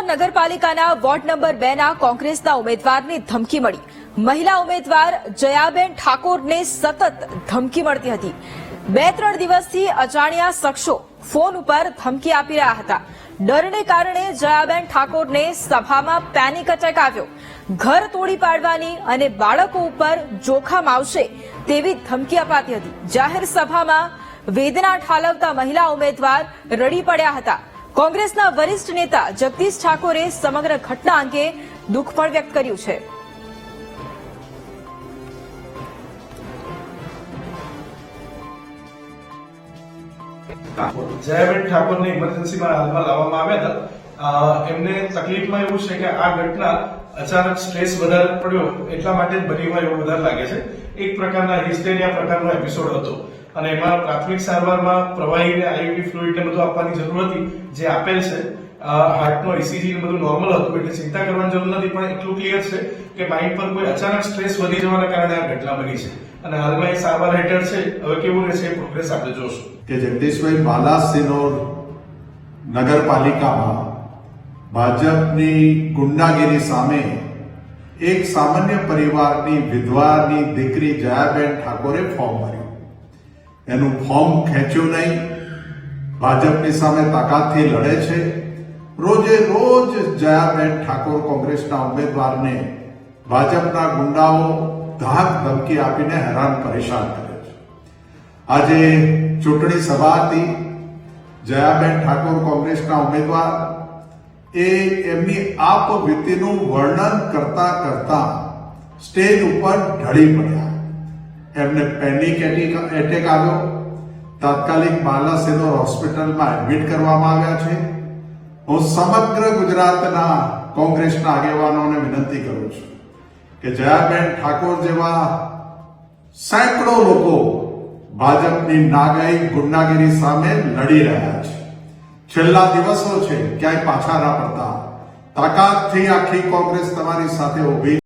નગરપાલિકાના ward number 2 ના કોંગ્રેસના ઉમેદવારને ધમકી મળી. મહિલા ઉમેદવાર જયાબેન ઠાકોરને સતત ધમકી મળતી હતી. 2-3 દિવસથી અજાણ્યા શખ્સો ફોન ઉપર ધમકી આપી રહ્યા હતા. ડરને કારણે જયાબેન ઠાકોરને સભામાં પેનિક એટેક આવ્યો. ઘર તોડી પાડવાની અને બાળકો ઉપર જોખમ આવશે તેવી ધમકી અપાતી હતી. જાહેર સભામાં વેદના ઠાલવતા મહિલા ઉમેદવાર રડી પડ્યા હતા. કોંગ્રેસના વરિષ્ઠ નેતા જગદીશ ઠાકોરે સમગ્ર ઘટના અંગે દુઃખ પણ વ્યક્ત કર્યું છે. જયાબેન ઠાકોરને ઇમરજન્સીમાં હાલમાં લાવવામાં આવ્યા હતા. એમને તકલીફમાં એવું છે કે આ ઘટના અચાનક સ્ટ્રેસ વધારે પડ્યો એટલા માટે જ બની હોય એવું વધારે લાગે છે. એક પ્રકારના હિસ્ટેરિયા પ્રકારનો એપિસોડ હતો અને એમાં પ્રાથમિક સારવારમાં પ્રવાહીને આઈવી ફ્લુઇડ ને બધું આપવાની જરૂર હતી, જે આપેલ છે. હાર્ટનો ECG ને બધું નોર્મલ હતું, એટલે ચિંતા કરવાની જરૂર નથી. પણ એટલું ક્લિયર છે કે માઇન્ડ પર કોઈ અચાનક સ્ટ્રેસ વધી જવાના કારણે આ ઘટના બની છે અને હાલમાં એ સારવાર હેઠળ છે. હવે કેવું રહેશે એ પ્રોગ્રેસ આપણે જોશું. કે જગદીશભાઈ બાલાસિનોર નગરપાલિકામાં ભાજપની ગુંડાગીરી સામે એક સામાન્ય પરિવારની વિધવાની દીકરી જયાબેન ઠાકોરે ફોર્મ ભર્યું. એનું ફોર્મ ખેંચ્યું નહીં, ભાજપની સામે તાકાતથી લડે છે. રોજે રોજ જયાબેન ઠાકોર કોંગ્રેસના ઉમેદવારને ભાજપના ગુંડાઓ ધાક ધમકી આપીને હેરાન પરેશાન કરે છે. આજે ચૂંટણી સભા હતી. જયાબેન ઠાકોર કોંગ્રેસના ઉમેદવાર એમની આપવીતીનું વર્ણન કરતા કરતા સ્ટેજ ઉપર ઢળી પડ્યા. એમને પેનિક એટેક આવ્યો. તાત્કાલિક બાલાસિનોર હોસ્પિટલમાં એડમિટ કરવામાં આવ્યા છે. હું સમગ્ર ગુજરાતના કોંગ્રેસના આગેવાનોને વિનંતી કરું છું કે જયાબેન ઠાકોર જેવા સેંકડો લોકો ભાજપની નાગાઈ ગુંડાગીરી સામે લડી રહ્યા છે. છેલ્લા દિવસો છે, ક્યાંય પાછા ના પડતા. તાકાતથી આખી કોંગ્રેસ તમારી સાથે ઉભી